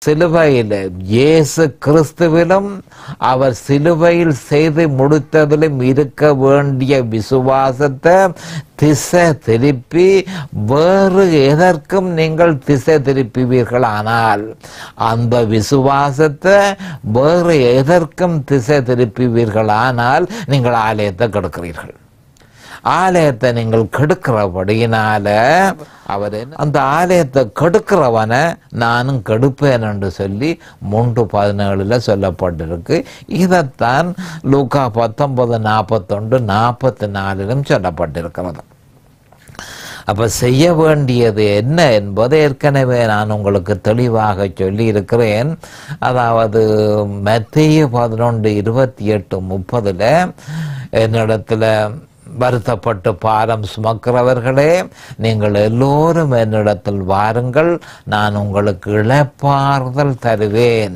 சிலுவையில் இயேசு கிறிஸ்துவிலும் அவர் சிலுவையில் செய்து முடித்ததிலும் இருக்க வேண்டிய விசுவாசத்தை திசை திருப்பி வேறு எதற்கும் நீங்கள் திசை திருப்புவீர்கள். ஆனால் அந்த விசுவாசத்தை வேறு எதற்கும் திசை திருப்புவீர்கள். ஆனால் நீங்கள் ஆலயத்தை கெடுக்கிறீர்கள். ஆலயத்தை நீங்கள் கெடுக்கிறபடியினால அவர் அந்த ஆலயத்தை கெடுக்கிறவனை நானும் கெடுப்பேன் என்று சொல்லி 3:17 சொல்லப்பட்டிருக்கு. இதைத்தான் லூக்கா 19:41-44 சொல்லப்பட்டிருக்கிறது. அப்போ செய்ய வேண்டியது என்ன என்பது ஏற்கனவே நான் உங்களுக்கு தெளிவாக சொல்லி இருக்கிறேன். அதாவது மத்தேயு 11:28-30 என்னிடத்தில் வருத்தப்பட்டு பாரம் சுமக்கிறவர்களே, நீங்கள் எல்லோரும் என்னிடத்தில் வாருங்கள், நான் உங்களுக்கு இளைப்பாறுதல் தருவேன்.